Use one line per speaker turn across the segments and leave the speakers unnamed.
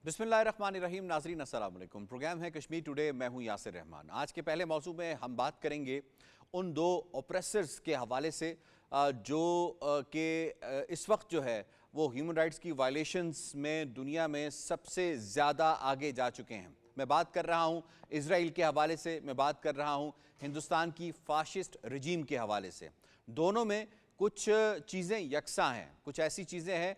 بسم اللہ الرحمن الرحیم. ناظرین السلام علیکم. پروگرام ہے کشمیر ٹوڈے. میں ہوں یاسر رحمان. آج کے پہلے موضوع میں ہم بات کریں گے ان دو اوپریسرز کے حوالے سے جو کہ اس وقت جو ہے وہ ہیومن رائٹس کی وائلیشنز میں دنیا میں سب سے زیادہ آگے جا چکے ہیں. میں بات کر رہا ہوں اسرائیل کے حوالے سے, میں بات کر رہا ہوں ہندوستان کی فاشسٹ رجیم کے حوالے سے. دونوں میں کچھ چیزیں یکساں ہیں, کچھ ایسی چیزیں ہیں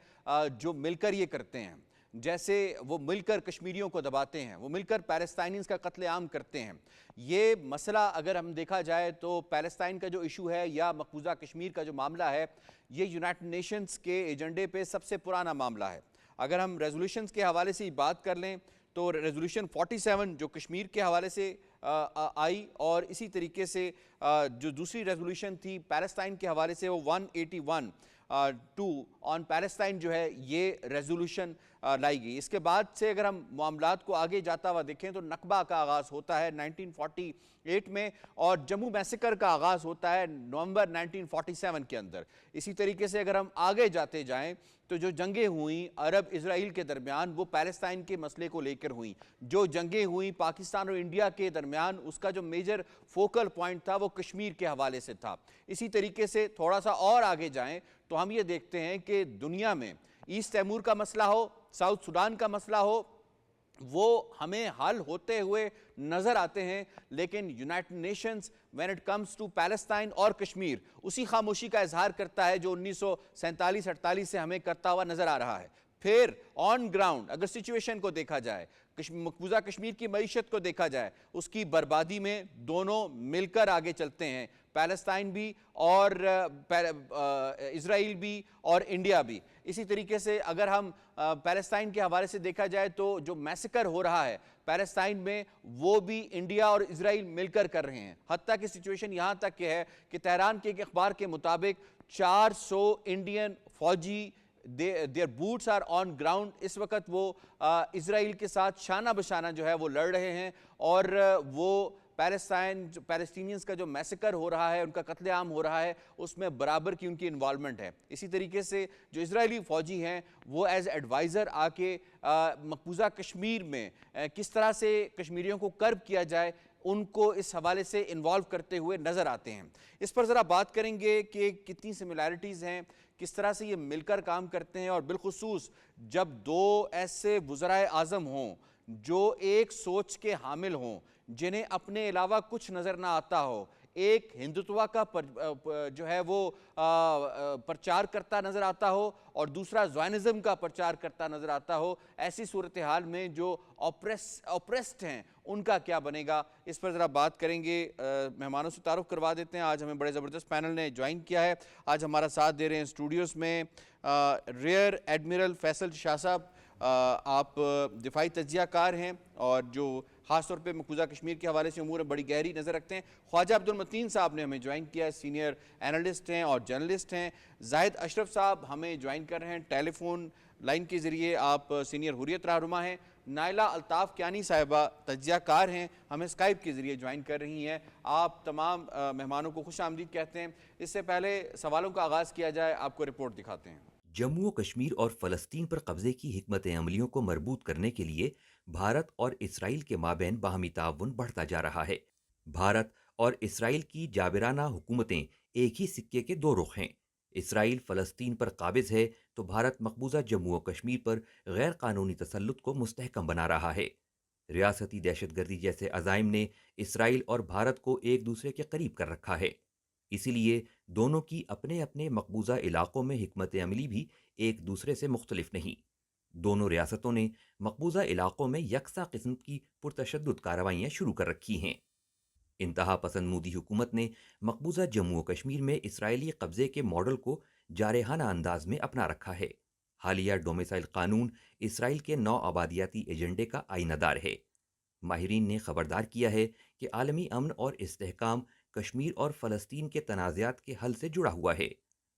جو مل کر یہ کرتے ہیں. جیسے وہ مل کر کشمیریوں کو دباتے ہیں, وہ مل کر پیلسٹائنیز کا قتل عام کرتے ہیں. یہ مسئلہ اگر ہم دیکھا جائے تو پیلسٹائن کا جو ایشو ہے یا مقبوضہ کشمیر کا جو معاملہ ہے, یہ یونائٹڈ نیشنز کے ایجنڈے پہ سب سے پرانا معاملہ ہے. اگر ہم ریزولوشنز کے حوالے سے بات کر لیں تو ریزولوشن 47 جو کشمیر کے حوالے سے آئی, اور اسی طریقے سے جو دوسری ریزولوشن تھی پیلسٹائن کے حوالے سے وہ 181 آن پیلسٹائن جو ہے یہ ریزولوشن لائی گئی. اس کے بعد سے اگر ہم معاملات کو آگے جاتا ہوا دیکھیں تو نکبہ کا آغاز ہوتا ہے 1948 میں, اور جموں میسیکر کا آغاز ہوتا ہے نومبر 1947 کے اندر. اسی طریقے سے اگر ہم آگے جاتے جائیں تو جو جنگیں ہوئیں عرب اسرائیل کے درمیان وہ پیلسٹائن کے مسئلے کو لے کر ہوئیں. جو جنگیں ہوئیں پاکستان اور انڈیا کے درمیان اس کا جو میجر فوکل پوائنٹ تھا وہ کشمیر کے حوالے سے تھا. اسی طریقے سے تھوڑا سا اور آگے جائیں تو ہم یہ دیکھتے ہیں کہ دنیا میں ایسٹ تیمور کا مسئلہ ہو, ساؤتھ سوڈان کا مسئلہ ہو, وہ ہمیں حل ہوتے ہوئے نظر آتے ہیں, لیکن United nations when it comes to Palestine اور کشمیر اسی خاموشی کا اظہار کرتا ہے جو 1947-48 سے ہمیں کرتا ہوا نظر آ رہا ہے. پھر آن گراؤنڈ اگر سچویشن کو دیکھا جائے, مقبوضہ کشمیر کی معیشت کو دیکھا جائے, اس کی بربادی میں دونوں مل کر آگے چلتے ہیں, پیلسٹائن بھی اور اسرائیل بھی اور انڈیا بھی. اسی طریقے سے اگر ہم پیلسٹائن کے حوالے سے دیکھا جائے تو جو میسیکر ہو رہا ہے پیلسٹائن میں وہ بھی انڈیا اور اسرائیل مل کر رہے ہیں. حتیٰ کہ سچویشن یہاں تک کہ ہے کہ تہران کے ایک اخبار کے مطابق 400 انڈین فوجی their boots are on ground اس وقت وہ اسرائیل کے ساتھ شانہ بشانہ جو ہے وہ لڑ رہے ہیں, اور وہ پیلسٹینینز کا جو میسیکر ہو رہا ہے, ان کا قتل عام ہو رہا ہے, اس میں برابر کی ان کی انوالومنٹ ہے. اسی طریقے سے جو اسرائیلی فوجی ہیں وہ ایز ایڈوائزر آ کے مقبوضہ کشمیر میں کس طرح سے کشمیریوں کو کرب کیا جائے ان کو اس حوالے سے انوالو کرتے ہوئے نظر آتے ہیں. اس پر ذرا بات کریں گے کہ کتنی سملیرٹیز ہیں, کس طرح سے یہ مل کر کام کرتے ہیں, اور بالخصوص جب دو ایسے وزرائے اعظم ہوں جو ایک سوچ کے حامل ہوں, جنہیں اپنے علاوہ کچھ نظر نہ آتا ہو. ایک ہندوتوا کا جو ہے وہ پرچار کرتا نظر آتا ہو اور دوسرا زائنزم کا پرچار کرتا نظر آتا ہو. ایسی صورتحال میں جو اوپریسڈ ہیں ان کا کیا بنے گا, اس پر ذرا بات کریں گے. مہمانوں سے تعارف کروا دیتے ہیں. آج ہمیں بڑے زبردست پینل نے جوائن کیا ہے. آج ہمارا ساتھ دے رہے ہیں اسٹوڈیوز میں ریئر ایڈمرل فیصل شاہ صاحب. آپ دفاعی تجزیہ کار ہیں اور جو خاص طور پہ مقبوضہ کشمیر کے حوالے سے امور بڑی گہری نظر رکھتے ہیں. خواجہ عبد المتین صاحب نے ہمیں جوائن کیا ہے, سینئر اینالسٹ ہیں اور جرنلسٹ ہیں. زاہد اشرف صاحب ہمیں جوائن کر رہے ہیں ٹیلی فون لائن کے ذریعے, آپ سینئر حریت رہنما ہیں. نائلہ الطاف کیانی صاحبہ تجزیہ کار ہیں, ہمیں اسکائپ کے ذریعے جوائن کر رہی ہیں. آپ تمام مہمانوں کو خوش آمدید کہتے ہیں. اس سے پہلے سوالوں کا آغاز کیا جائے, آپ کو رپورٹ دکھاتے ہیں.
جموں و کشمیر اور فلسطین پر قبضے کی حکمت عملیوں کو مربوط کرنے کے لیے بھارت اور اسرائیل کے مابین باہمی تعاون بڑھتا جا رہا ہے. بھارت اور اسرائیل کی جابرانہ حکومتیں ایک ہی سکے کے دو رخ ہیں. اسرائیل فلسطین پر قابض ہے تو بھارت مقبوضہ جموں و کشمیر پر غیر قانونی تسلط کو مستحکم بنا رہا ہے. ریاستی دہشت گردی جیسے عزائم نے اسرائیل اور بھارت کو ایک دوسرے کے قریب کر رکھا ہے. اسی لیے دونوں کی اپنے اپنے مقبوضہ علاقوں میں حکمت عملی بھی ایک دوسرے سے مختلف نہیں. دونوں ریاستوں نے مقبوضہ علاقوں میں یکساں قسم کی پرتشدد کارروائیاں شروع کر رکھی ہیں. انتہا پسند مودی حکومت نے مقبوضہ جموں و کشمیر میں اسرائیلی قبضے کے ماڈل کو جارحانہ انداز میں اپنا رکھا ہے. حالیہ ڈومیسائل قانون اسرائیل کے نو آبادیاتی ایجنڈے کا آئینہ دار ہے. ماہرین نے خبردار کیا ہے کہ عالمی امن اور استحکام کشمیر اور فلسطین کے تنازعات کے حل سے جڑا ہوا ہے.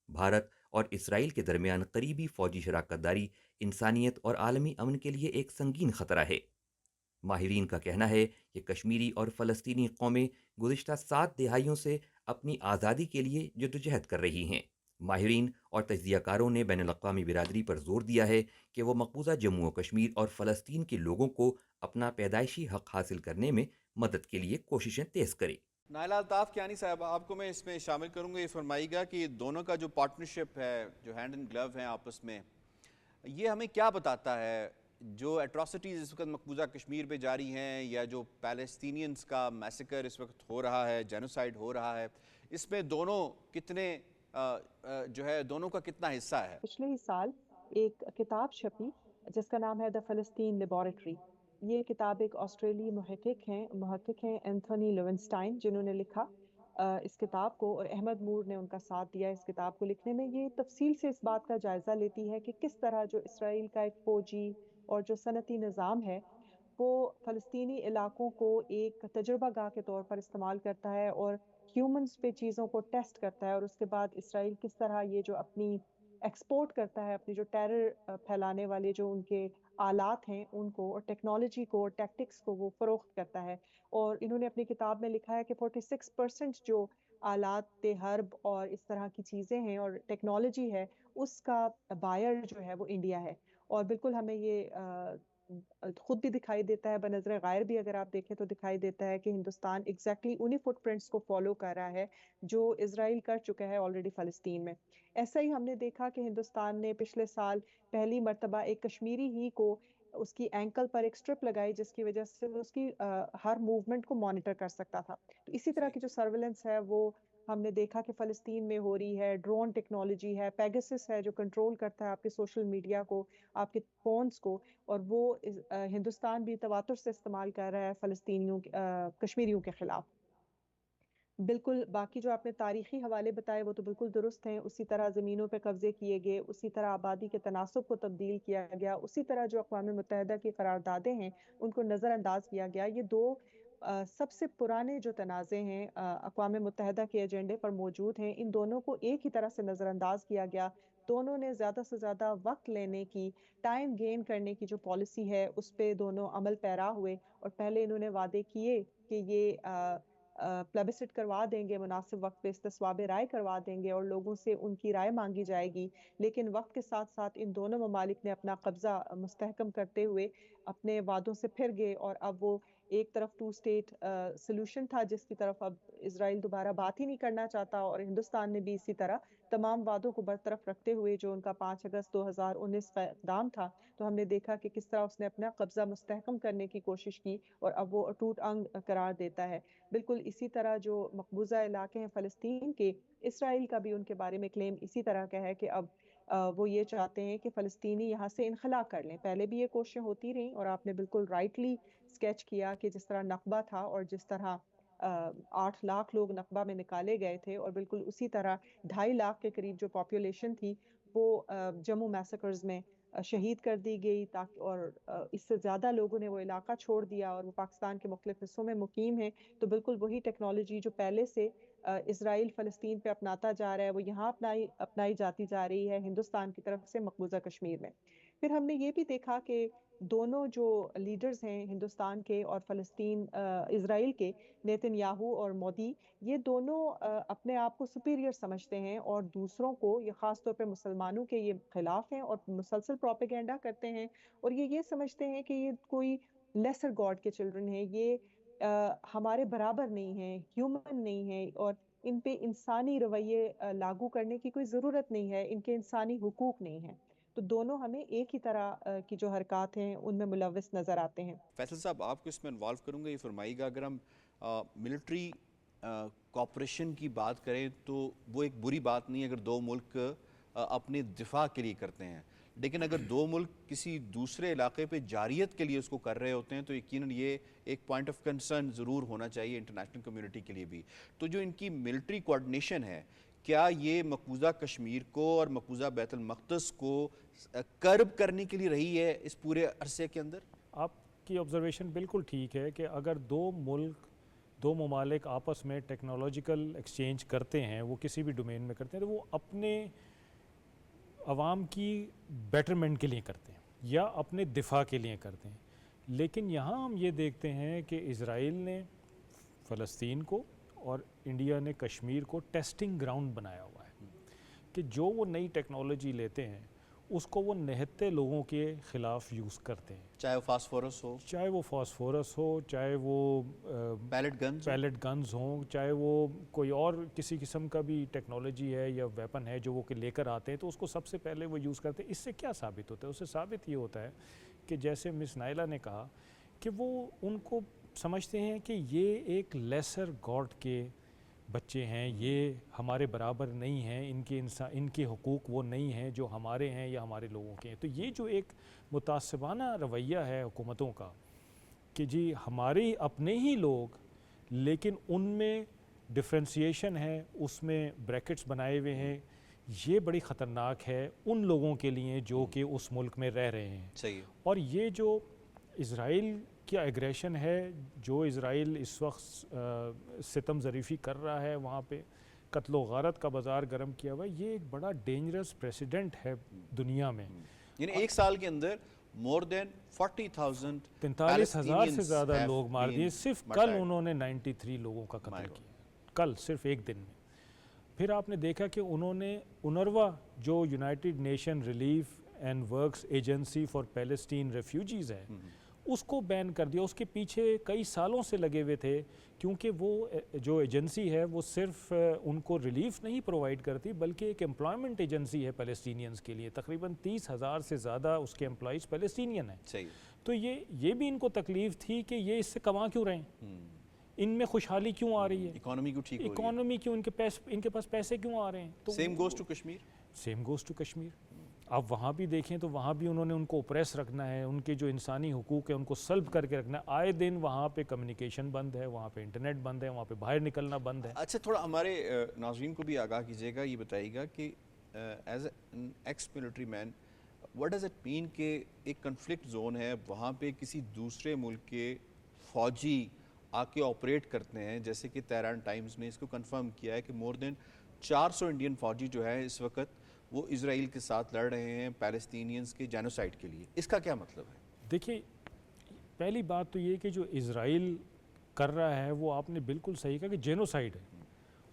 بھارت اور اسرائیل کے درمیان قریبی فوجی شراکت داری انسانیت اور عالمی امن کے لیے ایک سنگین خطرہ ہے. ماہرین کا کہنا ہے کہ کشمیری اور فلسطینی قومیں گزشتہ 7 دہائیوں سے اپنی آزادی کے لیے جدوجہد کر رہی ہیں. ماہرین اور تجزیہ کاروں نے بین الاقوامی برادری پر زور دیا ہے کہ وہ مقبوضہ جموں و کشمیر اور فلسطین کے لوگوں کو اپنا پیدائشی حق حاصل کرنے میں مدد کے لیے کوششیں تیز کرے۔
نائلہ الطاف کیانی صاحب، آپ کو میں اس میں شامل کروں گا، یہ فرمائیے گا کہ دونوں کا جو پارٹنرشپ ہے، جو ہینڈ ان گلو ہیں آپس میں، یہ ہمیں کیا بتاتا ہے؟ جو ایٹراسٹیز اس وقت مقبوضہ کشمیر پہ جاری ہیں، یا جو پیلسٹینینز کا میسیکر اس وقت ہو رہا ہے، جینوسائیڈ ہو رہا ہے، اس میں دونوں کتنے جو ہے دونوں کا کتنا حصہ ہے؟
پچھلے ہی سال ایک کتاب چھپی جس کا نام ہے دا فلسطین لیبارٹری۔ یہ کتاب ایک آسٹریلی محقق ہیں اینتھونی لیونسٹائن جنہوں نے لکھا اس کتاب کو، اور احمد مور نے ان کا ساتھ دیا اس کتاب کو لکھنے میں۔ یہ تفصیل سے اس بات کا جائزہ لیتی ہے کہ کس طرح جو اسرائیل کا ایک فوجی اور جو صنعتی نظام ہے وہ فلسطینی علاقوں کو ایک تجربہ گاہ کے طور پر استعمال کرتا ہے اور ہیومنز پہ چیزوں کو ٹیسٹ کرتا ہے، اور اس کے بعد اسرائیل کس طرح یہ جو اپنی ایکسپورٹ کرتا ہے، اپنی جو ٹیرر پھیلانے والے جو ان کے آلات ہیں ان کو، اور ٹیکنالوجی کو اور ٹیکٹکس کو وہ فروخت کرتا ہے۔ اور انہوں نے اپنی کتاب میں لکھا ہے کہ 46% جو آلات حرب اور اس طرح کی چیزیں ہیں اور ٹیکنالوجی ہے، اس کا بائر جو ہے وہ انڈیا ہے۔ اور بالکل ہمیں یہ خود بھی دکھائی دیتا ہے، بنظر غائر بھی اگر آپ دیکھیں تو دکھائی دیتا ہے کہ ہندوستان ایگزیکٹلی انہی فٹ پرنٹس کو فالو کر رہا ہے جو اسرائیل کر چکا ہے آلریڈی فلسطین میں۔ ایسا ہی ہم نے دیکھا کہ ہندوستان نے پچھلے سال پہلی مرتبہ ایک کشمیری ہی کو اس کی اینکل پر ایک سٹرپ لگائی جس کی وجہ سے اس کی ہر موومنٹ کو مانیٹر کر سکتا تھا۔ تو اسی طرح کی جو سرویلنس ہے وہ ہم نے دیکھا کہ فلسطین میں ہو رہی ہے۔ ڈرون ٹیکنالوجی ہے، پیگسس ہے جو کنٹرول کرتا ہے آپ کے سوشل میڈیا کو، آپ کے فونز کو، اور وہ ہندوستان بھی تواتر سے استعمال کر رہا ہے فلسطینیوں کشمیریوں کے خلاف۔ بالکل باقی جو آپ نے تاریخی حوالے بتائے وہ تو بالکل درست ہیں، اسی طرح زمینوں پہ قبضے کیے گئے، اسی طرح آبادی کے تناسب کو تبدیل کیا گیا، اسی طرح جو اقوام متحدہ کی قراردادیں ہیں ان کو نظر انداز کیا گیا۔ یہ دو سب سے پرانے جو تنازع ہیں اقوام متحدہ کے ایجنڈے پر موجود ہیں، ان دونوں کو ایک ہی طرح سے نظر انداز کیا گیا۔ دونوں نے زیادہ سے زیادہ وقت لینے کی، ٹائم گین کرنے کی جو پالیسی ہے اس پہ دونوں عمل پیرا ہوئے، اور پہلے انہوں نے وعدے کیے کہ یہ پلیبسٹ کروا دیں گے، مناسب وقت پہ استصواب رائے کروا دیں گے اور لوگوں سے ان کی رائے مانگی جائے گی، لیکن وقت کے ساتھ ساتھ ان دونوں ممالک نے اپنا قبضہ مستحکم کرتے ہوئے اپنے وعدوں سے پھر گئے، اور اب وہ ایک طرف 2 اسٹیٹ سلوشن تھا جس کی طرف اب اسرائیل دوبارہ بات ہی نہیں کرنا چاہتا، اور ہندوستان نے بھی اسی طرح تمام وعدوں کو برطرف رکھتے ہوئے جو ان کا 5 اگست 2019 کا اقدام تھا، تو ہم نے دیکھا کہ کس طرح اس نے اپنا قبضہ مستحکم کرنے کی کوشش کی اور اب وہ اٹوٹ انگ قرار دیتا ہے۔ بالکل اسی طرح جو مقبوضہ علاقے ہیں فلسطین کے، اسرائیل کا بھی ان کے بارے میں کلیم اسی طرح کا ہے کہ اب وہ یہ چاہتے ہیں کہ فلسطینی یہاں سے انخلا کر لیں۔ پہلے بھی یہ کوششیں ہوتی رہیں، اور آپ نے بالکل رائٹلی سکیچ کیا کہ جس طرح نقبہ تھا اور جس طرح 8 لاکھ لوگ نقبہ میں نکالے گئے تھے، اور بالکل اسی طرح 2.5 لاکھ کے قریب جو پاپولیشن تھی وہ جموں میسیکرز میں شہید کر دی گئی، تاکہ اور اس سے زیادہ لوگوں نے وہ علاقہ چھوڑ دیا اور وہ پاکستان کے مختلف حصوں میں مقیم ہیں۔ تو بالکل وہی ٹیکنالوجی جو پہلے سے اسرائیل فلسطین پہ اپناتا جا رہا ہے وہ یہاں اپنائی جاتی جا رہی ہے ہندوستان کی طرف سے مقبوضہ کشمیر میں۔ پھر ہم نے یہ بھی دیکھا کہ دونوں جو لیڈرز ہیں ہندوستان کے اور فلسطین اسرائیل کے، نیتن یاہو اور مودی، یہ دونوں اپنے آپ کو سپیریئر سمجھتے ہیں اور دوسروں کو، یہ خاص طور پہ مسلمانوں کے یہ خلاف ہیں اور مسلسل پروپیگنڈا کرتے ہیں، اور یہ سمجھتے ہیں کہ یہ کوئی لیسر گاڈ کے چلڈرن ہیں، یہ ہمارے برابر نہیں ہیں، ہیومن نہیں ہیں، اور ان پہ انسانی رویے لاگو کرنے کی کوئی ضرورت نہیں ہے، ان کے انسانی حقوق نہیں ہیں۔ تو دونوں ہمیں ایک ہی طرح کی جو حرکات ہیں ان میں ملوث نظر آتے ہیں۔
فیصل صاحب، آپ کو اس میں انوالو کروں گا، یہ فرمائیے گا اگر ہم ملٹری کوآپریشن کی بات کریں تو وہ ایک بری بات نہیں اگر دو ملک اپنے دفاع کے لیے کرتے ہیں، لیکن اگر دو ملک کسی دوسرے علاقے پہ جاریت کے لیے اس کو کر رہے ہوتے ہیں تو یقیناً یہ ایک پوائنٹ آف کنسرن ضرور ہونا چاہیے انٹرنیشنل کمیونٹی کے لیے بھی۔ تو جو ان کی ملٹری کوآرڈینیشن ہے، کیا یہ مقبوضہ کشمیر کو اور مقبوضہ بیت المقدس کو کرب کرنے کے لیے رہی ہے اس پورے عرصے کے اندر؟
آپ کی آبزرویشن بالکل ٹھیک ہے کہ اگر دو ممالک آپس میں ٹیکنالوجیکل ایکسچینج کرتے ہیں، وہ کسی بھی ڈومین میں کرتے ہیں، تو وہ اپنے عوام کی بیٹرمنٹ کے لیے کرتے ہیں یا اپنے دفاع کے لیے کرتے ہیں۔ لیکن یہاں ہم یہ دیکھتے ہیں کہ اسرائیل نے فلسطین کو اور انڈیا نے کشمیر کو ٹیسٹنگ گراؤنڈ بنایا ہوا ہے۔ کہ جو وہ نئی ٹیکنالوجی لیتے ہیں اس کو وہ نہتے لوگوں کے خلاف یوز کرتے ہیں،
چاہے وہ فاسفورس ہو،
چاہے وہ فاسفورس ہو، چاہے وہ پیلٹ گنز ہوں، چاہے وہ کوئی اور کسی قسم کا بھی ٹیکنالوجی ہے یا ویپن ہے جو وہ لے کر آتے ہیں، تو اس کو سب سے پہلے وہ یوز کرتے ہیں۔ اس سے کیا ثابت ہوتا ہے؟ اس سے ثابت یہ ہوتا ہے کہ جیسے مس نائلہ نے کہا کہ وہ ان کو سمجھتے ہیں کہ یہ ایک لیسر گاڈ کے بچے ہیں، یہ ہمارے برابر نہیں ہیں، ان کے حقوق وہ نہیں ہیں جو ہمارے ہیں یا ہمارے لوگوں کے ہیں۔ تو یہ جو ایک متعصبانہ رویہ ہے حکومتوں کا کہ جی ہمارے اپنے ہی لوگ، لیکن ان میں ڈفرینسیشن ہے، اس میں بریکٹس بنائے ہوئے ہیں، یہ بڑی خطرناک ہے ان لوگوں کے لیے جو کہ اس ملک میں رہ رہے ہیں۔
صحیح۔
اور یہ جو اسرائیل کیا ایگریشن ہے، جو اسرائیل اس وقت ستم ظریفی کر رہا ہے، وہاں پہ قتل و غارت کا بازار گرم کیا ہوا ہے، یہ ایک بڑا ڈینجرس پریسیڈنٹ ہے دنیا میں۔
یعنی ایک سال کے اندر more than 40,000
45,000 سے زیادہ لوگ مار دیے، صرف کل انہوں نے 93 لوگوں کا قتل کیا، کل صرف ایک دن میں۔ پھر آپ نے دیکھا کہ انہوں نے UNRWA جو United nation relief and works agency for Palestine refugees ہے، اس کو بین کر دیا۔ اس کے پیچھے کئی سالوں سے لگے ہوئے تھے، کیونکہ وہ جو ایجنسی ہے وہ صرف ان کو ریلیف نہیں پرووائڈ کرتی بلکہ ایک امپلائمنٹ ایجنسی ہے پیلسٹینینز کے لیے، تقریباً 30,000 سے زیادہ اس کے امپلائیز پیلسٹینین ہیں۔
صحیح۔
تو یہ بھی ان کو تکلیف تھی کہ یہ اس سے کما کیوں رہے ہیں، ان میں خوشحالی کیوں آ رہی ہے،
اکانومی کو ٹھیک ہو رہی ہے،
اکانومی کیوں، ان کے پاس پیسے کیوں آ رہے ہیں۔ تو
same goes to Kashmir,
same goes to Kashmir. آپ وہاں بھی دیکھیں تو وہاں بھی انہوں نے ان کو اوپریس رکھنا ہے، ان کے جو انسانی حقوق ہیں ان کو سلب کر کے رکھنا ہے۔ آئے دن وہاں پہ کمیونیکیشن بند ہے، وہاں پہ انٹرنیٹ بند ہے، وہاں پہ باہر نکلنا بند ہے۔
اچھا تھوڑا ہمارے ناظرین کو بھی آگاہ کیجیے گا، یہ بتائیے گا کہ as an ex military man what does it mean کہ ایک کنفلکٹ زون ہے، وہاں پہ کسی دوسرے ملک کے فوجی آ کے آپریٹ کرتے ہیں، جیسے کہ تہران ٹائمز نے اس کو کنفرم کیا ہے کہ مور دین 400 انڈین فوجی جو ہے اس وقت وہ اسرائیل کے ساتھ لڑ رہے ہیں پیلسٹینینز کے جینوسائیڈ کے لیے۔ اس کا کیا مطلب ہے؟
دیکھیے پہلی بات تو یہ کہ جو اسرائیل کر رہا ہے وہ آپ نے بالکل صحیح کہا کہ جینوسائیڈ ہے،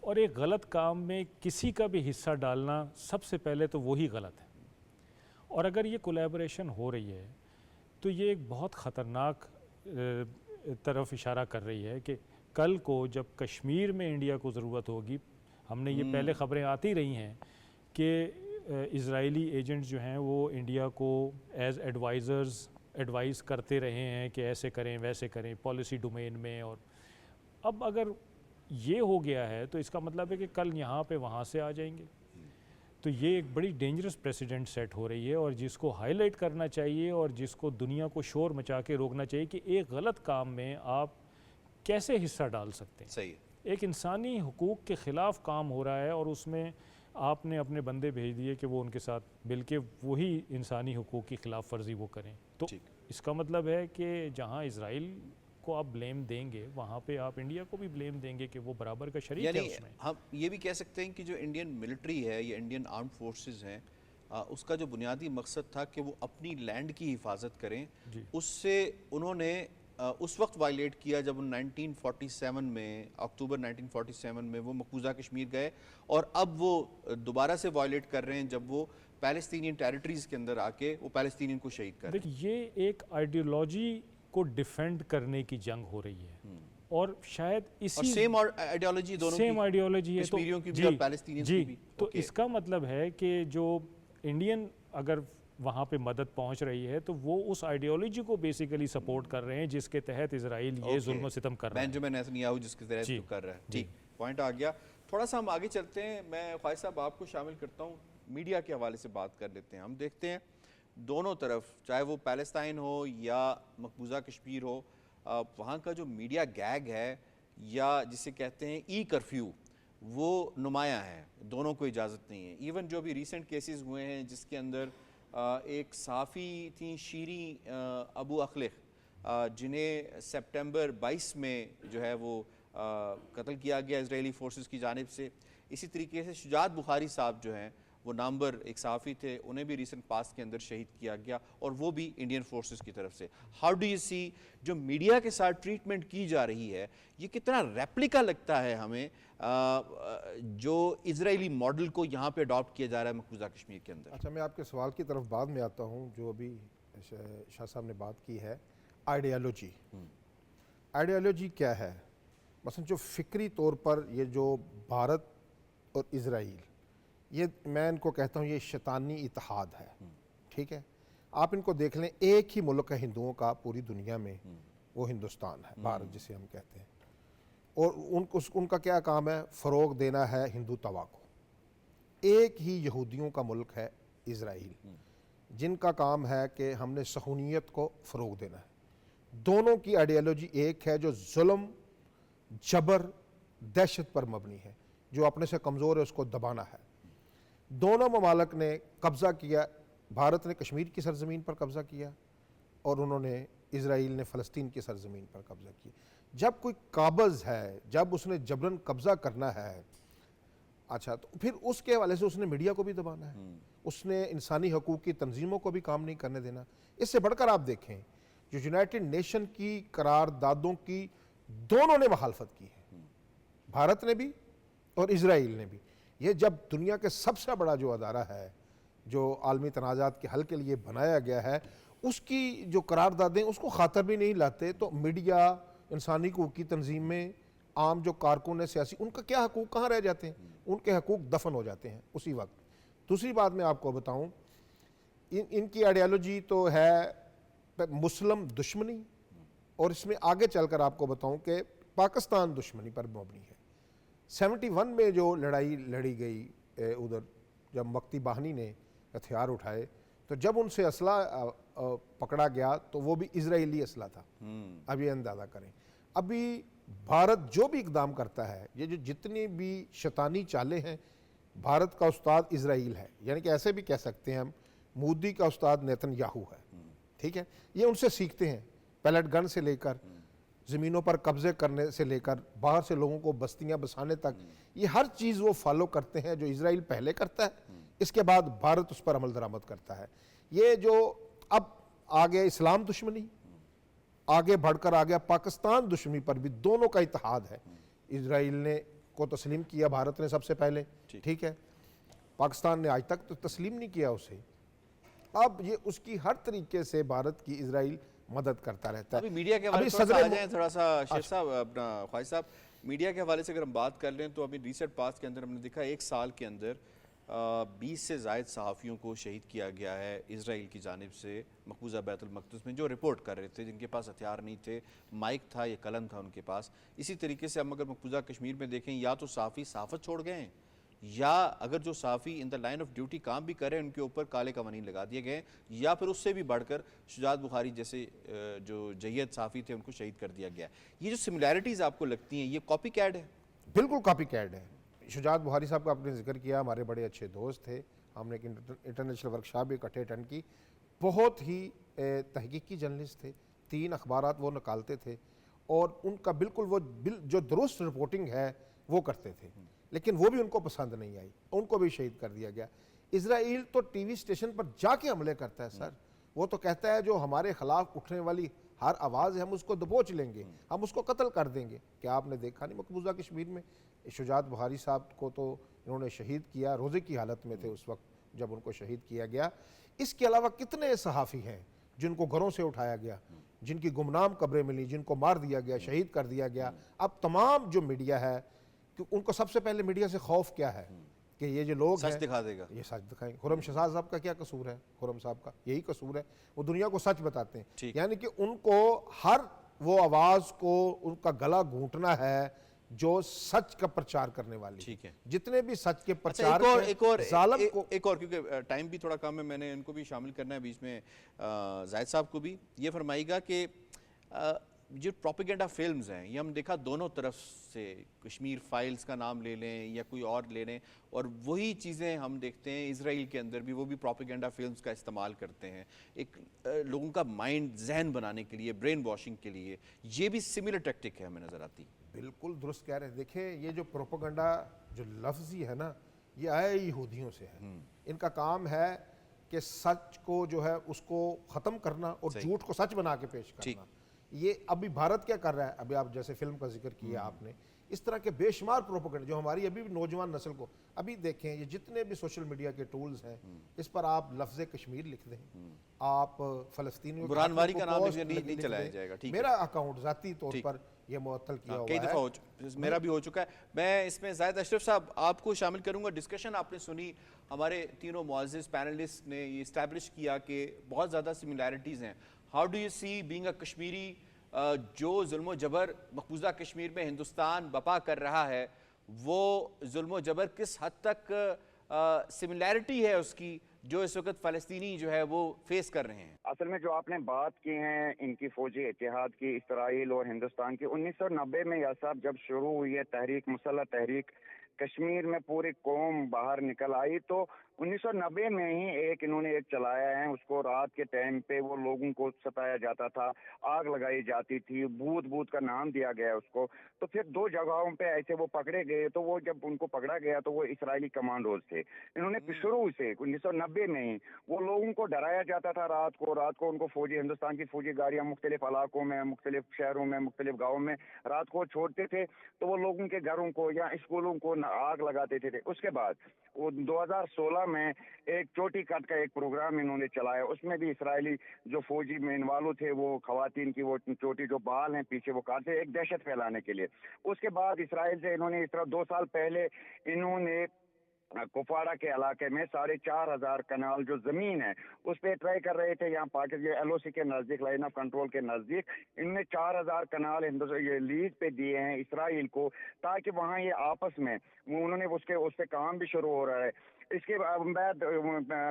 اور ایک غلط کام میں کسی کا بھی حصہ ڈالنا سب سے پہلے تو وہی غلط ہے۔ اور اگر یہ کولیبریشن ہو رہی ہے تو یہ ایک بہت خطرناک طرف اشارہ کر رہی ہے کہ کل کو جب کشمیر میں انڈیا کو ضرورت ہوگی، ہم نے یہ پہلے خبریں آتی رہی ہیں کہ اسرائیلی ایجنٹس جو ہیں وہ انڈیا کو ایز ایڈوائز کرتے رہے ہیں کہ ایسے کریں ویسے کریں پالیسی ڈومین میں، اور اب اگر یہ ہو گیا ہے تو اس کا مطلب ہے کہ کل یہاں پہ وہاں سے آ جائیں گے۔ تو یہ ایک بڑی ڈینجرس پریسیڈنٹ سیٹ ہو رہی ہے، اور جس کو ہائی لائٹ کرنا چاہیے اور جس کو دنیا کو شور مچا کے روکنا چاہیے کہ ایک غلط کام میں آپ کیسے حصہ ڈال سکتے ہیں۔
صحیح۔
ایک انسانی حقوق کے خلاف کام ہو رہا ہے اور اس میں آپ نے اپنے بندے بھیج دیے کہ وہ ان کے ساتھ بلکہ وہی انسانی حقوق کی خلاف ورزی وہ کریں۔ تو اس کا مطلب ہے کہ جہاں اسرائیل کو آپ بلیم دیں گے وہاں پہ آپ انڈیا کو بھی بلیم دیں گے کہ وہ برابر کا شریک ہے اس میں۔
ہم یہ بھی کہہ سکتے ہیں کہ جو انڈین ملٹری ہے یا انڈین آرمڈ فورسز ہیں، اس کا جو بنیادی مقصد تھا کہ وہ اپنی لینڈ کی حفاظت کریں، اس سے انہوں نے اس وقت وائلیٹ کیا جب 1947 میں اکتوبر 1947 میں وہ مقبوضہ کشمیر گئے، اور اب وہ دوبارہ سے وائلیٹ کر رہے ہیں جب وہ پیلسٹینین ٹیریٹریز کے اندر آ کے وہ پیلسٹینین کو شہید کر رہے ہیں۔
یہ ایک آئیڈیالوجی کو ڈیفینڈ کرنے کی جنگ ہو رہی ہے، اور شاید اسی
سیم آئیڈیالوجی دونوں کی،
سیم آئیڈیالوجی ہے
کشمیریوں کی بھی اور پیلسٹینینز کی بھی۔
تو اس کا مطلب ہے کہ جو انڈین اگر وہاں پہ مدد پہنچ رہی ہے تو وہ اس آئیڈیالوجی کو بیسیکلی سپورٹ کر رہے ہیں جس کے تحت اسرائیل یہ ظلم و ستم کر رہا ہے،
بینجامن نیتنیاہو جس کے تحت کر رہا ہے۔ ٹھیک، پوائنٹ آ گیا۔ تھوڑا سا ہم آگے چلتے ہیں، میں خواہش صاحب آپ کو شامل کرتا ہوں، میڈیا کے حوالے سے بات کر لیتے ہیں۔ ہم دیکھتے ہیں دونوں طرف، چاہے وہ پیلسٹائن ہو یا مقبوضہ کشمیر ہو، وہاں کا جو میڈیا گیگ ہے یا جسے کہتے ہیں ای کرفیو، وہ نمایاں ہے، دونوں کو اجازت نہیں ہے۔ ایون جو بھی ریسنٹ کیسز ہوئے ہیں جس کے اندر ایک صحافی تھیں شیریں ابو اخلق، جنہیں سپٹمبر 22 میں جو ہے وہ قتل کیا گیا اسرائیلی فورسز کی جانب سے، اسی طریقے سے شجاعت بخاری صاحب جو ہیں وہ نامور ایک صحافی تھے, انہیں بھی ریسنٹ پاسٹ کے اندر شہید کیا گیا, اور وہ بھی انڈین فورسز کی طرف سے. ہاؤ ڈو یو سی جو میڈیا کے ساتھ ٹریٹمنٹ کی جا رہی ہے, یہ کتنا ریپلیکا لگتا ہے ہمیں جو اسرائیلی ماڈل کو یہاں پہ اڈاپٹ کیا جا رہا ہے مقبوضہ کشمیر کے اندر؟
اچھا, میں آپ کے سوال کی طرف بعد میں آتا ہوں. جو ابھی شاہ صاحب نے بات کی ہے آئیڈیالوجی, آئیڈیالوجی کیا ہے؟ مثلا جو فکری طور پر یہ جو بھارت اور اسرائیل, یہ میں ان کو کہتا ہوں یہ شیطانی اتحاد ہے, ٹھیک ہے. آپ ان کو دیکھ لیں, ایک ہی ملک ہے ہندوؤں کا پوری دنیا میں, وہ ہندوستان ہے, بھارت جسے ہم کہتے ہیں, اور ان کا کیا کام ہے؟ فروغ دینا ہے ہندو توا کو. ایک ہی یہودیوں کا ملک ہے اسرائیل, جن کا کام ہے کہ ہم نے صہیونیت کو فروغ دینا ہے. دونوں کی آئیڈیالوجی ایک ہے جو ظلم, جبر, دہشت پر مبنی ہے, جو اپنے سے کمزور ہے اس کو دبانا ہے. دونوں ممالک نے قبضہ کیا, بھارت نے کشمیر کی سرزمین پر قبضہ کیا اور انہوں نے اسرائیل نے فلسطین کی سرزمین پر قبضہ کیا. جب کوئی قابض ہے, جب اس نے جبراً قبضہ کرنا ہے, اچھا تو پھر اس کے حوالے سے اس نے میڈیا کو بھی دبانا ہے, اس نے انسانی حقوق کی تنظیموں کو بھی کام نہیں کرنے دینا. اس سے بڑھ کر آپ دیکھیں جو یونائٹڈ نیشن کی قراردادوں کی دونوں نے مخالفت کی ہے, بھارت نے بھی اور اسرائیل نے بھی. یہ جب دنیا کے سب سے بڑا جو ادارہ ہے جو عالمی تنازعات کے حل کے لیے بنایا گیا ہے, اس کی جو قراردادیں اس کو خاطر بھی نہیں لاتے, تو میڈیا, انسانی حقوق کی تنظیمیں, عام جو کارکن ہیں سیاسی, ان کا کیا حقوق کہاں رہ جاتے ہیں؟ ان کے حقوق دفن ہو جاتے ہیں اسی وقت. دوسری بات میں آپ کو بتاؤں, ان کی آئیڈیالوجی تو ہے مسلم دشمنی, اور اس میں آگے چل کر آپ کو بتاؤں کہ پاکستان دشمنی پر مبنی ہے. 71 میں جو لڑائی لڑی گئی ادھر, جب مکتی باہنی نے ہتھیار اٹھائے, تو جب ان سے اسلحہ پکڑا گیا تو وہ بھی اسرائیلی اسلحہ تھا. اب یہ اندازہ کریں, ابھی بھارت جو بھی اقدام کرتا ہے, یہ جو جتنی بھی شیطانی چالیں ہیں, بھارت کا استاد اسرائیل ہے. یعنی کہ ایسے بھی کہہ سکتے ہیں ہم, مودی کا استاد نیتن یاہو ہے, ٹھیک ہے. یہ ان سے سیکھتے ہیں, پیلٹ گن سے لے کر زمینوں پر قبضے کرنے سے لے کر باہر سے لوگوں کو بستیاں بسانے تک, یہ ہر چیز وہ فالو کرتے ہیں جو اسرائیل پہلے کرتا ہے, اس کے بعد بھارت اس پر عمل درآمد کرتا ہے. یہ جو اب آگے اسلام دشمنی, آگے بڑھ کر آگیا پاکستان دشمنی پر بھی دونوں کا اتحاد ہے. اسرائیل نے کو تسلیم کیا بھارت نے سب سے پہلے, ٹھیک ہے, پاکستان نے آج تک تو تسلیم نہیں کیا اسے. اب یہ اس کی ہر طریقے سے بھارت کی اسرائیل مدد کرتا رہتا ہے.
ابھی میڈیا کے حوالے سے آ جائیں تھوڑا سا شیخ صاحب, اپنا خواجہ صاحب, میڈیا کے حوالے سے اگر ہم بات کر لیں تو ابھی ریسنٹ پاسٹ کے اندر ہم نے دیکھا ایک سال کے اندر 20 سے زائد صحافیوں کو شہید کیا گیا ہے اسرائیل کی جانب سے مقبوضہ بیت المقدس میں, جو رپورٹ کر رہے تھے, جن کے پاس ہتھیار نہیں تھے, مائک تھا یا قلم تھا ان کے پاس. اسی طریقے سے ہم اگر مقبوضہ کشمیر میں دیکھیں, یا تو صحافی صحافت چھوڑ گئے ہیں, یا اگر جو صحافی ان دا لائن آف ڈیوٹی کام بھی کرے ان کے اوپر کالے قوانین لگا دیے گئے, یا پھر اس سے بھی بڑھ کر شجاعت بخاری جیسے جو جید صحافی تھے ان کو شہید کر دیا گیا. یہ جو سملیرٹیز آپ کو لگتی ہیں, یہ کاپی کیٹ ہے؟
بالکل کاپی کیٹ ہے. شجاعت بخاری صاحب کا آپ نے ذکر کیا, ہمارے بڑے اچھے دوست تھے, ہم نے ایک انٹرنیشنل ورکشاپ بھی اکٹھے اٹینڈ کی. بہت ہی تحقیقی جرنلسٹ تھے, 3 اخبارات وہ نکالتے تھے, اور ان کا بالکل وہ جو درست رپورٹنگ ہے وہ کرتے تھے, لیکن وہ بھی ان کو پسند نہیں آئی, ان کو بھی شہید کر دیا گیا. اسرائیل تو ٹی وی اسٹیشن پر جا کے حملے کرتا ہے سر. وہ تو کہتا ہے جو ہمارے خلاف اٹھنے والی ہر آواز ہے ہم اس کو دبوچ لیں گے, ہم اس کو قتل کر دیں گے. کیا آپ نے دیکھا نہیں مقبوضہ کشمیر میں شجاعت بخاری صاحب کو تو انہوں نے شہید کیا, روزے کی حالت میں تھے اس وقت جب ان کو شہید کیا گیا. اس کے علاوہ کتنے صحافی ہیں جن کو گھروں سے اٹھایا گیا, جن کی گمنام قبریں ملی, جن کو مار دیا گیا, شہید کر دیا گیا. اب تمام جو میڈیا ہے, کہ ان کو سب سے پہلے میڈیا سے خوف کیا ہے کہ یہ جو لوگ ہیں
سچ دکھا دے گا,
یہ سچ دکھائیں. خرم شہزاد صاحب کا کیا قصور ہے؟ خرم صاحب کا یہی قصور ہے, وہ دنیا کو سچ بتاتے ہیں. یعنی کہ ان کو ہر وہ آواز کو ان کا گلا گھونٹنا ہے جو سچ کا پرچار کرنے والی.
ٹھیک ہے,
جتنے بھی سچ کے پرچار
ایک اور کیونکہ ٹائم بھی تھوڑا کم ہے, میں نے ان کو بھی شامل کرنا ہے بیچ میں, زاہد صاحب کو بھی. یہ فرمائیے گا کہ جو پروپیگنڈا فلمز ہیں, یہ ہم دیکھا دونوں طرف سے, کشمیر فائلز کا نام لے لیں یا کوئی اور لے لیں, اور وہی چیزیں ہم دیکھتے ہیں اسرائیل کے اندر بھی, وہ بھی پروپیگنڈا فلمز کا استعمال کرتے ہیں ایک لوگوں کا مائنڈ ذہن بنانے کے لیے, برین واشنگ کے لیے. یہ بھی سملر ٹیکٹک ہے ہمیں نظر آتی.
بالکل درست کہہ رہے ہیں. دیکھیں یہ جو پروپیگنڈا جو لفظ ہی ہے نا, یہ آیا یہودیوں سے ہے. ان کا کام ہے کہ سچ کو جو ہے اس کو ختم کرنا اور جھوٹ کو سچ بنا کے پیش کرنا. یہ ابھی بھارت کیا کر رہا ہے؟ ابھی آپ جیسے فلم کا ذکر کیا آپ نے, اس طرح کے بے شمار پروپیگنڈا جو ہماری ابھی بھی نوجوان نسل کو, ابھی دیکھیں یہ جتنے بھی سوشل میڈیا کے ٹولز ہیں, اس پر آپ لفظ کشمیر لکھ دیں, آپ فلسطینیوں
برہان واری کا نام نہیں چلایا جائے گا.
میرا اکاؤنٹ ذاتی طور پر یہ معطل کیا ہوا
کئی
ہے,
دفعہ میرا بھی ہو چکا ہے. میں اس میں زاہد اشرف صاحب آپ کو شامل کروں گا. ڈسکشن آپ نے سنی, ہمارے تینوں معزز پینلسٹ نے یہ اسٹیبلش کیا کہ بہت زیادہ سملیرٹیز ہیں. How do you see being a Kashmiri, جو ظلم و جبر مقبوضہ کشمیر میں ہندوستان بپا کر رہا ہے, وہ ظلم و جبر کس حد تک سملیرٹی ہے اس کی جو اس وقت فلسطینی جو ہے وہ فیس کر رہے ہیں؟
اصل میں جو آپ نے بات کی ہیں ان کی فوجی اتحاد کی, اسرائیل اور ہندوستان کی, 1990 میں یا صاحب جب شروع ہوئی ہے تحریک, مسلح تحریک کشمیر میں پوری قوم باہر نکل آئی, تو 1990 میں ہی انہوں نے ایک چلایا ہے. اس کو رات کے ٹائم پہ وہ لوگوں کو ستایا جاتا تھا, آگ لگائی جاتی تھی, بھوت کا نام دیا گیا اس کو. تو پھر 2 جگہوں پہ ایسے وہ پکڑے گئے, تو وہ جب ان کو پکڑا گیا تو وہ اسرائیلی کمانڈوز تھے. انہوں نے شروع سے 1990 میں ہی وہ لوگوں کو ڈرایا جاتا تھا. رات کو ان کو فوجی, ہندوستان کی فوجی گاڑیاں مختلف علاقوں میں, مختلف شہروں میں, مختلف گاؤں میں رات کو چھوڑتے تھے, تو وہ لوگوں کے گھروں کو یا اسکولوں کو آگ لگاتے تھے. اس کے بعد وہ 2016 میں ایک چوٹی کٹ کا ایک پروگرام انہوں نے چلایا. اس میں بھی اسرائیلی جو فوجی میں انوالو تھے, وہ خواتین کی وہ چوٹی جو بال ہیں پیچھے وہ کاٹتے ایک دہشت پھیلانے کے لیے. اس کے بعد اسرائیل سے انہوں نے اس طرح 2 سال پہلے انہوں نے کپواڑہ کے علاقے میں 4,500 کنال جو زمین ہے اس پہ ٹرائی کر رہے تھے. یہاں پاکستان ایل او سی کے نزدیک, لائن آف کنٹرول کے نزدیک, ان میں 4,000 کنال یہ لیز پہ دیے ہیں اسرائیل کو, تاکہ وہاں یہ آپس میں انہوں نے اس پہ کام بھی شروع ہو رہا ہے. اس کے بعد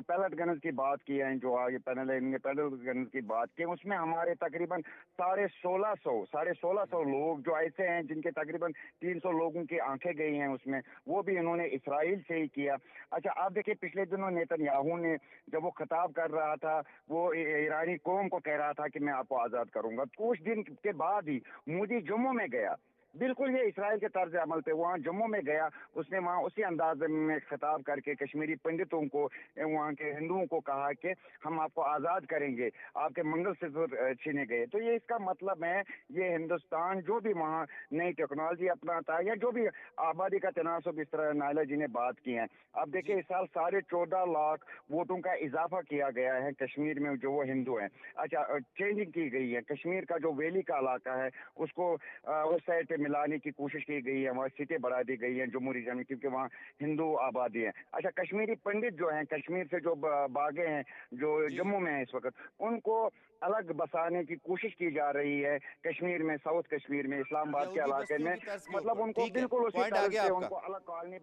پیلٹ گنز کی بات کی ہے, جو آگے پینل ہے ان نے پیلٹ گنز کی بات کی, اس میں ہمارے تقریباً 1,600 لوگ جو ایسے ہیں جن کے تقریباً 300 لوگوں کی آنکھیں گئی ہیں اس میں, وہ بھی انہوں نے اسرائیل سے ہی کیا. اچھا آپ دیکھیں پچھلے دنوں نیتن یاہو نے جب وہ خطاب کر رہا تھا, وہ ایرانی قوم کو کہہ رہا تھا کہ میں آپ کو آزاد کروں گا, کچھ دن کے بعد ہی مودی جموں میں گیا, بالکل یہ اسرائیل کے طرز عمل پہ وہاں جموں میں گیا. اس نے وہاں اسی انداز میں خطاب کر کے کشمیری پنڈتوں کو, وہاں کے ہندوؤں کو کہا کہ ہم آپ کو آزاد کریں گے, آپ کے منگل صفر چھینے گئے. تو یہ اس کا مطلب ہے یہ ہندوستان جو بھی وہاں نئی ٹیکنالوجی اپناتا ہے یا جو بھی آبادی کا تناسب, اس طرح نائلہ جی نے بات کی ہے. آپ دیکھیں اس سال 14.5 لاکھ ووٹوں کا اضافہ کیا گیا ہے کشمیر میں جو وہ ہندو ہیں. اچھا چینجنگ کی گئی ہے, کشمیر کا جو ویلی کا علاقہ ہے اس کو اس سائڈ پہ ملانے کی کوشش کی گئی ہے, وہاں سیٹیں بڑھا دی گئی ہیں جمہوری ریجن میں کیونکہ وہاں ہندو آبادی ہے. اچھا کشمیری پنڈت جو ہیں کشمیر سے جو باغے ہیں جو جموں میں ہیں اس وقت, ان کو الگ بسانے کی کوشش کی جا رہی ہے کشمیر میں, ساؤتھ کشمیر میں, اسلام آباد کے علاقے میں, مطلب ان کو بالکل اسی طرح سے ان کو الگ کالونی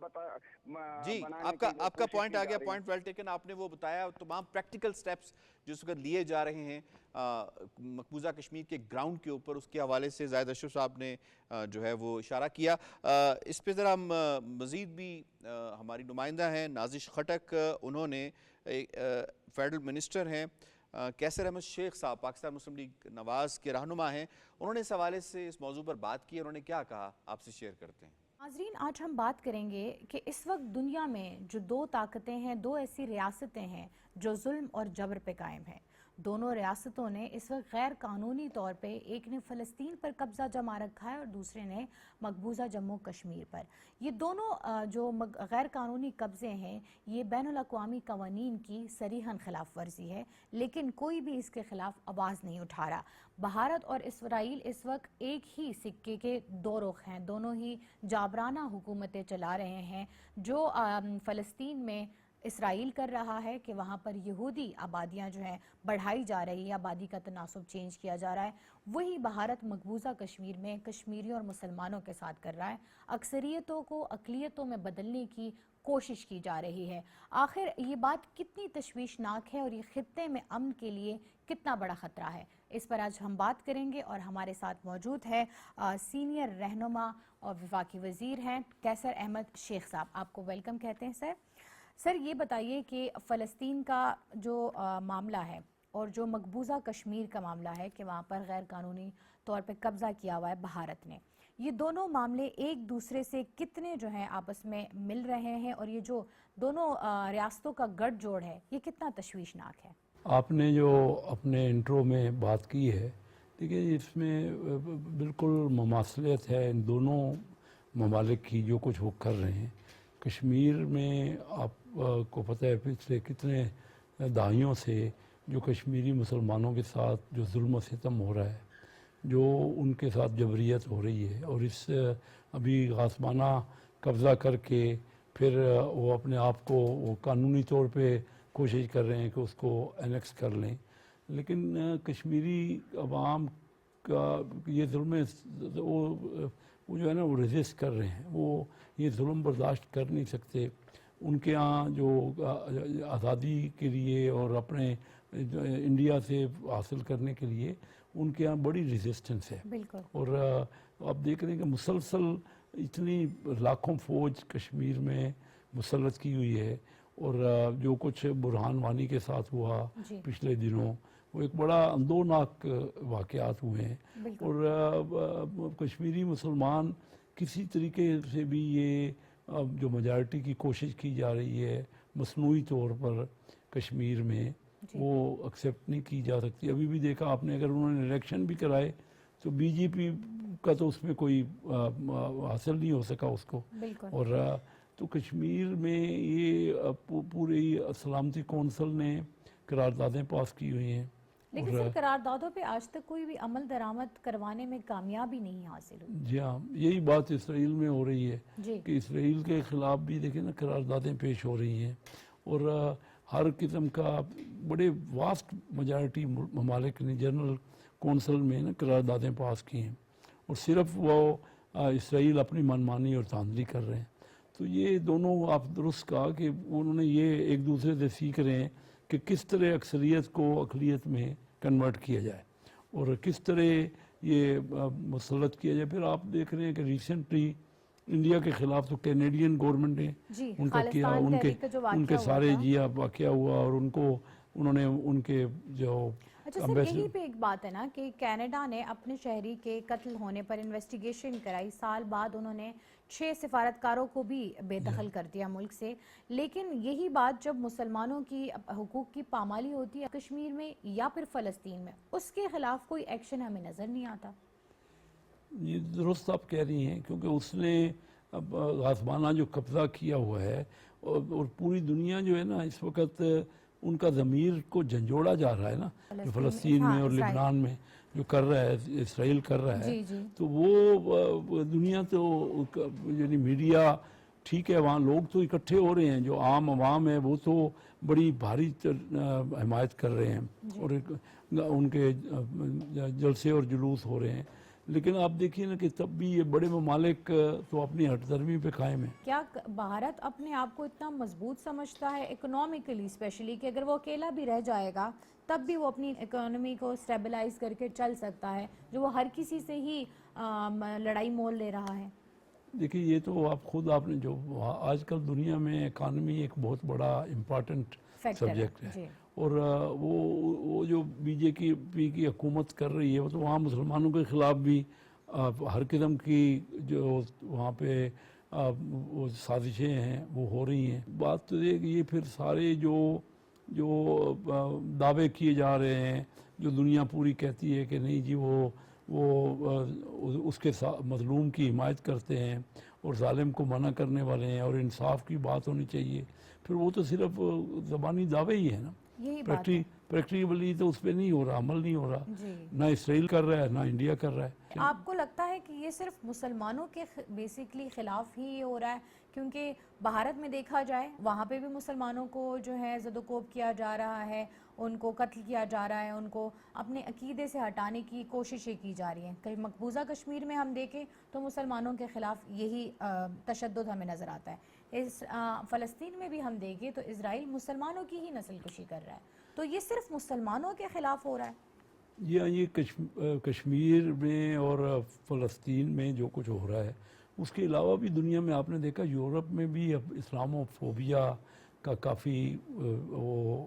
جی آپ کا پوائنٹ آ گیا, پوائنٹ ویل ٹیکن. آپ نے وہ بتایا تمام پریکٹیکل سٹیپس جس وقت لیے جا رہے ہیں مقبوضہ کشمیر کے گراؤنڈ کے اوپر, اس کے حوالے سے زاہد اشرف صاحب نے جو ہے وہ اشارہ کیا. اس پہ ذرا مزید بھی ہماری نمائندہ ہیں نازش خٹک, انہوں نے فیڈرل منسٹر ہیں کیسر احمد شیخ صاحب, پاکستان مسلم لیگ نواز کے رہنما ہیں, انہوں نے اس حوالے سے اس موضوع پر بات کی. انہوں نے کیا کہا آپ سے شیئر کرتے ہیں.
ناظرین, آج ہم بات کریں گے کہ اس وقت دنیا میں جو 2 طاقتیں ہیں, 2 ایسی ریاستیں ہیں جو ظلم اور جبر پہ قائم ہیں. دونوں ریاستوں نے اس وقت غیر قانونی طور پہ, ایک نے فلسطین پر قبضہ جما رکھا ہے اور دوسرے نے مقبوضہ جموں کشمیر پر. یہ دونوں جو غیر قانونی قبضے ہیں یہ بین الاقوامی قوانین کی صریحاً خلاف ورزی ہے, لیکن کوئی بھی اس کے خلاف آواز نہیں اٹھا رہا. بھارت اور اسرائیل اس وقت ایک ہی سکے کے 2 رخ ہیں, دونوں ہی جابرانہ حکومتیں چلا رہے ہیں. جو فلسطین میں اسرائیل کر رہا ہے کہ وہاں پر یہودی آبادیاں جو ہیں بڑھائی جا رہی ہے, آبادی کا تناسب چینج کیا جا رہا ہے, وہی بھارت مقبوضہ کشمیر میں کشمیریوں اور مسلمانوں کے ساتھ کر رہا ہے. اکثریتوں کو اقلیتوں میں بدلنے کی کوشش کی جا رہی ہے. آخر یہ بات کتنی تشویشناک ہے اور یہ خطے میں امن کے لیے کتنا بڑا خطرہ ہے, اس پر آج ہم بات کریں گے. اور ہمارے ساتھ موجود ہے سینئر رہنما اور وفاقی وزیر ہیں کیسر احمد شیخ صاحب. آپ کو ویلکم کہتے ہیں سر. سر یہ بتائیے کہ فلسطین کا جو معاملہ ہے اور جو مقبوضہ کشمیر کا معاملہ ہے کہ وہاں پر غیر قانونی طور پہ قبضہ کیا ہوا ہے بھارت نے, یہ دونوں معاملے ایک دوسرے سے کتنے جو ہیں آپس میں مل رہے ہیں اور یہ جو دونوں ریاستوں کا گٹھ جوڑ ہے یہ کتنا تشویشناک ہے؟
آپ نے جو اپنے انٹرو میں بات کی ہے، دیکھیے اس میں بالکل مماثلت ہے ان دونوں ممالک کی جو کچھ وہ کر رہے ہیں۔ کشمیر میں آپ کو پتہ ہے پچھلے کتنے دہائیوں سے جو کشمیری مسلمانوں کے ساتھ جو ظلم و ستم ہو رہا ہے، جو ان کے ساتھ جبریت ہو رہی ہے، اور اس ابھی غاصبانہ قبضہ کر کے پھر وہ اپنے آپ کو وہ قانونی طور پہ کوشش کر رہے ہیں کہ اس کو انیکس کر لیں، لیکن کشمیری عوام کا یہ ظلم وہ جو ہے نا وہ ریزسٹ کر رہے ہیں، وہ یہ ظلم برداشت کر نہیں سکتے۔ ان کے ہاں جو آزادی کے لیے اور اپنے انڈیا سے حاصل کرنے کے لیے ان کے ہاں بڑی ریزسٹنس ہے،
بالکل۔
اور آپ دیکھ رہے ہیں کہ مسلسل اتنی لاکھوں فوج کشمیر میں مسلط کی ہوئی ہے، اور جو کچھ برہان وانی کے ساتھ ہوا
جی
پچھلے دنوں وہ ایک بڑا اندوناک واقعات ہوئے ہیں،
بالکل۔
اور کشمیری مسلمان کسی طریقے سے بھی یہ جو میجارٹی کی کوشش کی جا رہی ہے مصنوعی طور پر کشمیر میں،
جی
وہ ایکسیپٹ نہیں کی جا سکتی۔ ابھی بھی دیکھا آپ نے، اگر انہوں نے الیکشن بھی کرائے تو بی جے پی کا تو اس میں کوئی حاصل نہیں ہو سکا اس کو،
بالکل۔
اور تو کشمیر میں یہ پوری سلامتی کونسل نے قراردادیں پاس کی ہوئی ہیں،
لیکن سر قراردادوں پہ آج تک کوئی بھی عمل درآمد کروانے میں کامیابی نہیں حاصل ہوئی۔
جی ہاں، یہی بات اسرائیل میں ہو رہی ہے
جی
کہ اسرائیل کے خلاف بھی دیکھیں نا قراردادیں پیش ہو رہی ہیں، اور ہر قسم کا بڑے واسٹ میجارٹی ممالک نے جنرل کونسل میں نا قراردادیں پاس کی ہیں، اور صرف وہ اسرائیل اپنی منمانی اور دھاندلی کر رہے ہیں۔ تو یہ دونوں آپ درست کہا کہ انہوں نے یہ ایک دوسرے سے سیکھ رہے ہیں کہ کس طرح اکثریت کو اقلیت میں کنورٹ کیا جائے اور کس طرح یہ مسلط کیا جائے۔ پھر آپ دیکھ رہے ہیں کہ ریسنٹلی انڈیا کے خلاف تو کینیڈین گورنمنٹ نے
جی
ان کا کیا،
خالستان
ان
تحریک کا جو
کے
واقعہ ہوا
سارے
تھا۔
جیا واقعہ ہوا، اور انہوں نے ان کے جو
اچھا سر، یہی پہ ایک بات ہے نا کہ کینیڈا نے اپنے شہری کے قتل ہونے پر انویسٹیگیشن کرائی، سال بعد انہوں نے 6 سفارتکاروں کو بھی بے دخل کر دیا ملک سے، لیکن یہی بات جب مسلمانوں کی حقوق کی پامالی ہوتی ہے کشمیر میں یا پھر فلسطین میں، اس کے خلاف کوئی ایکشن ہمیں نظر نہیں آتا۔
یہ درست آپ کہہ رہی ہیں، کیونکہ اس نے اب غاصبانہ جو قبضہ کیا ہوا ہے، اور پوری دنیا جو ہے نا اس وقت ان کا ضمیر کو جھنجھوڑا جا رہا ہے نا، جو فلسطین میں اور لبنان میں جو کر رہا ہے اسرائیل کر رہا ہے،
جی جی
تو وہ دنیا تو یعنی میڈیا ٹھیک ہے، وہاں لوگ تو اکٹھے ہو رہے ہیں، جو عام عوام ہے وہ تو بڑی بھاری حمایت کر رہے ہیں، اور ان کے جلسے اور جلوس ہو رہے ہیں، لیکن آپ دیکھیے نا کہ تب بھی یہ بڑے ممالک تو اپنی ہٹ درمی پہ قائم ہیں۔
کیا بھارت اپنے آپ کو اتنا مضبوط سمجھتا ہے اکنامکلی اسپیشلی کہ اگر وہ اکیلا بھی رہ جائے گا تب بھی وہ اپنی اکانومی کو اسٹیبلائز کر کے چل سکتا ہے، جو وہ ہر کسی سے ہی لڑائی مول لے رہا ہے؟
دیکھیے یہ تو آپ نے جو آج کل دنیا میں اکانومی ایک بہت بڑا امپارٹنٹ سبجیکٹ ہے،
جی
اور وہ جو بی جے پی کی حکومت کر رہی ہے وہ تو وہاں مسلمانوں کے خلاف بھی ہر قسم کی جو وہاں پہ وہ سازشیں ہیں وہ ہو رہی ہیں۔ بات تو یہ کہ یہ پھر سارے جو دعوے کیے جا رہے ہیں، جو دنیا پوری کہتی ہے کہ نہیں جی وہ اس کے مظلوم کی حمایت کرتے ہیں اور ظالم کو منع کرنے والے ہیں اور انصاف کی بات ہونی چاہیے، پھر وہ تو صرف زبانی دعوے ہی ہیں نا،
یہی بات ہے۔
پریکٹیکلی تو اس پہ نہیں ہو رہا، عمل نہیں ہو رہا،
جی
نہ اسرائیل کر رہا ہے نہ انڈیا کر رہا ہے۔
آپ کو لگتا ہے کہ یہ صرف مسلمانوں کے بیسیکلی خلاف ہی یہ ہو رہا ہے؟ کیونکہ بھارت میں دیکھا جائے وہاں پہ بھی مسلمانوں کو جو ہے زد و کوب کیا جا رہا ہے، ان کو قتل کیا جا رہا ہے، ان کو اپنے عقیدے سے ہٹانے کی کوششیں کی جا رہی ہیں۔ کہ مقبوضہ کشمیر میں ہم دیکھیں تو مسلمانوں کے خلاف یہی تشدد ہمیں نظر آتا ہے۔ فلسطین میں بھی ہم دیکھیں تو اسرائیل مسلمانوں کی ہی نسل کشی کر رہا ہے، تو یہ صرف مسلمانوں کے خلاف ہو رہا ہے؟
یہ کشمیر میں اور فلسطین میں جو کچھ ہو رہا ہے، اس کے علاوہ بھی دنیا میں آپ نے دیکھا یورپ میں بھی اب اسلامو فوبیا کا کافی وہ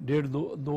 1.5-2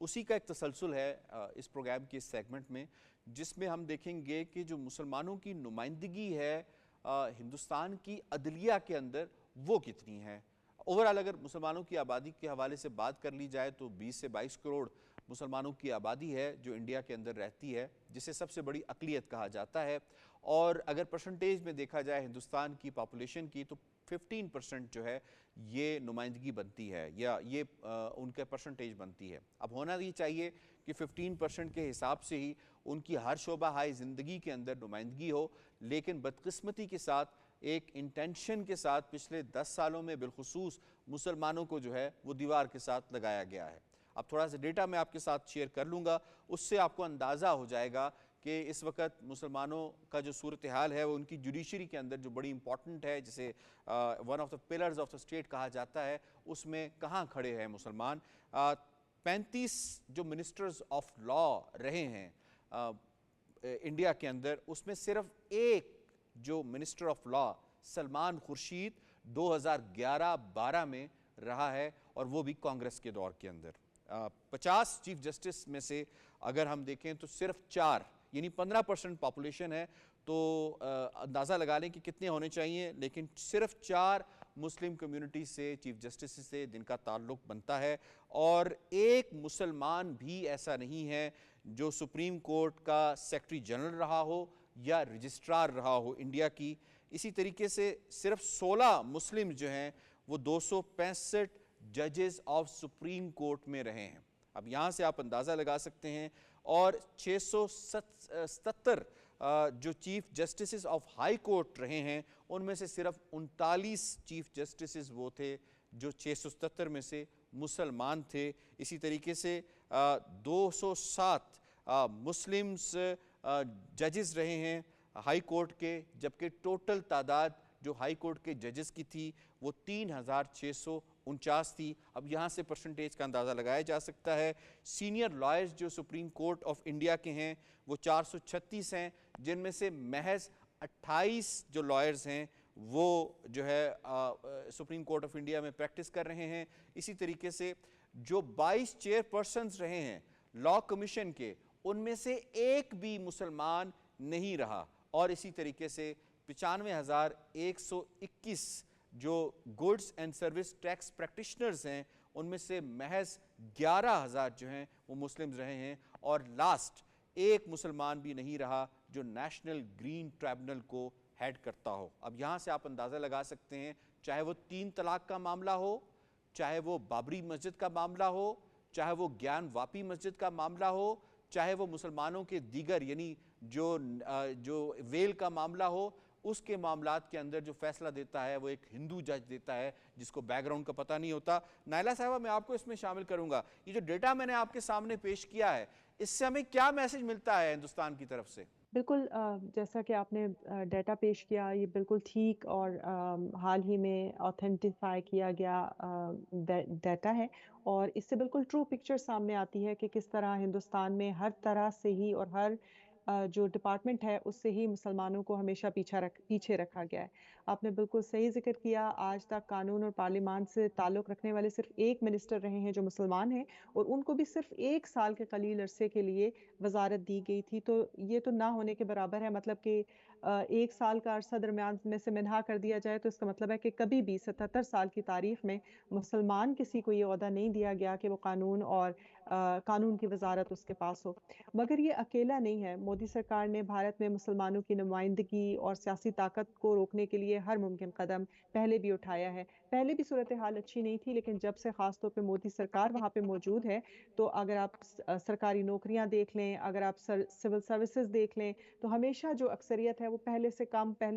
اسی کا ایک تسلسل ہے اس پروگرام کے اس سیگمنٹ میں، جس میں ہم دیکھیں گے کہ جو مسلمانوں کی نمائندگی ہے ہندوستان کی عدلیہ کے اندر وہ کتنی ہے۔ اوورال اگر مسلمانوں کی آبادی کے حوالے سے بات کر لی جائے تو 20 سے 22 کروڑ مسلمانوں کی آبادی ہے جو انڈیا کے اندر رہتی ہے، جسے سب سے بڑی اقلیت کہا جاتا ہے، اور اگر پرسنٹیج میں دیکھا جائے ہندوستان کی پاپولیشن کی تو 15% جو ہے یہ نمائندگی بنتی ہے، یا یہ ان کے پرسنٹیج بنتی ہے۔ اب ہونا یہ چاہیے کہ 15% کے حساب سے ہی ان کی ہر شعبہ ہائے زندگی کے اندر نمائندگی ہو، لیکن بدقسمتی کے ساتھ ایک انٹینشن کے ساتھ پچھلے 10 سالوں میں بالخصوص مسلمانوں کو جو ہے وہ دیوار کے ساتھ لگایا گیا ہے۔ اب تھوڑا سا ڈیٹا میں آپ کے ساتھ شیئر کر لوں گا، اس سے آپ کو اندازہ ہو جائے گا کہ اس وقت مسلمانوں کا جو صورتحال ہے وہ ان کی جوڈیشری کے اندر جو بڑی امپورٹنٹ ہے، جسے one of the pillars of the state کہا جاتا ہے، اس میں کہاں کھڑے ہیں مسلمان۔ 35 جو منسٹرز آف لا رہے ہیں انڈیا کے اندر، اس میں صرف ایک جو minister of law Salman Khurshid 2011-12 میں رہا ہے، اور وہ بھی کانگریس کے دور کے اندر۔ 50 چیف جسٹس میں سے اگر ہم دیکھیں تو صرف 4 یعنی 15% پاپولیشن ہے، تو اندازہ لگا لیں کہ کتنے ہونے چاہیے، لیکن صرف 4 مسلم کمیونٹی سے چیف جسٹس سے جن کا تعلق بنتا ہے، اور ایک مسلمان بھی ایسا نہیں ہے جو سپریم کورٹ کا سیکرٹری جنرل رہا ہو یا رجسٹرار رہا ہو انڈیا کی۔ اسی طریقے سے صرف 16 مسلم جو ہیں وہ 265 ججز آف سپریم کورٹ میں رہے ہیں۔ اب یہاں سے آپ اندازہ لگا سکتے ہیں، اور 677 جو chief justices of high court رہے ہیں، ان میں سے صرف 39 چیف جسٹسز وہ تھے جو 677 میں سے مسلمان تھے۔ اسی طریقے سے 207 مسلمز ججز رہے ہیں ہائی کورٹ کے، جبکہ ٹوٹل تعداد جو ہائی کورٹ کے ججز کی تھی وہ 3649 تھی۔ اب یہاں سے پرسنٹیج کا اندازہ لگایا جا سکتا ہے۔ سینئر لائرز جو سپریم کورٹ آف انڈیا کے ہیں وہ 436 ہیں، جن میں سے محض 28 جو لائرز ہیں وہ جو ہے سپریم کورٹ آف انڈیا میں پریکٹس کر رہے ہیں۔ اسی طریقے سے جو 22 چیئر پرسنز رہے ہیں لا کمیشن کے، ان میں سے ایک بھی مسلمان نہیں رہا، اور اسی طریقے سے 95,121 جو goods and service tax practitioners ہیں، ان میں سے محض 11,000 جو ہیں وہ مسلمز رہے ہیں، اور لاسٹ ایک مسلمان بھی نہیں رہا جو نیشنل گرین ٹرائبونل کو ہیڈ کرتا ہو۔ اب یہاں سے آپ اندازہ لگا سکتے ہیں، چاہے وہ 3 طلاق کا معاملہ ہو، چاہے وہ بابری مسجد کا معاملہ ہو، چاہے وہ گیان واپی مسجد کا معاملہ ہو، چاہے وہ مسلمانوں کے دیگر یعنی جو ویل کا معاملہ ہو، اس کے معاملات کے اندر جو فیصلہ دیتا ہے وہ ایک ہندو جج دیتا ہے جس کو بیک گراؤنڈ کا پتہ نہیں ہوتا۔ نائلہ صاحبہ، میں آپ کو اس میں شامل کروں گا، یہ جو ڈیٹا میں نے آپ کے سامنے پیش کیا ہے، اس سے ہمیں کیا میسج ملتا ہے ہندوستان کی طرف سے؟
بالکل جیسا کہ آپ نے ڈیٹا پیش کیا، یہ بالکل ٹھیک اور حال ہی میں آتھینٹیفائی کیا گیا ڈیٹا ہے، اور اس سے بالکل ٹرو پکچر سامنے آتی ہے کہ کس طرح ہندوستان میں ہر طرح سے ہی اور ہر جو ڈپارٹمنٹ ہے اس سے ہی مسلمانوں کو ہمیشہ پیچھے رکھا گیا ہے۔ آپ نے بالکل صحیح ذکر کیا، آج تک قانون اور پارلیمان سے تعلق رکھنے والے صرف ایک منسٹر رہے ہیں جو مسلمان ہیں، اور ان کو بھی صرف 1 سال کے قلیل عرصے کے لیے وزارت دی گئی تھی، تو یہ تو نہ ہونے کے برابر ہے۔ مطلب کہ 1 سال کا عرصہ درمیان میں سے منہا کر دیا جائے تو اس کا مطلب ہے کہ کبھی بھی 77 سال کی تاریخ میں مسلمان کسی کو یہ عہدہ نہیں دیا گیا کہ وہ قانون کی وزارت اس کے پاس ہو۔ مگر یہ اکیلا نہیں ہے، مودی سرکار نے بھارت میں مسلمانوں کی نمائندگی اور سیاسی طاقت کو روکنے کے لیے ہر ممکن قدم پہلے بھی اٹھایا ہے۔ پہلے بھی صورتحال اچھی نہیں تھی، لیکن جب سے خاص طور پہ مودی سرکار وہاں پہ موجود ہے، تو اگر آپ سرکاری نوکریاں دیکھ لیں، اگر آپ سول سروسز دیکھ لیں، تو ہمیشہ جو اکثریت ہے وہ پہلے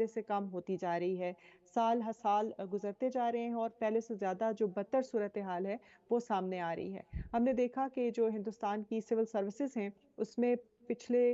سے کم ہوتی جا رہی ہے۔ سال ہر سال گزرتے جا رہے ہیں، اور پہلے سے زیادہ جو بدتر صورتحال ہے وہ سامنے آ رہی ہے۔ ہم نے دیکھا کہ جو ہندوستان کی سول سروسز ہیں اس میں پچھلے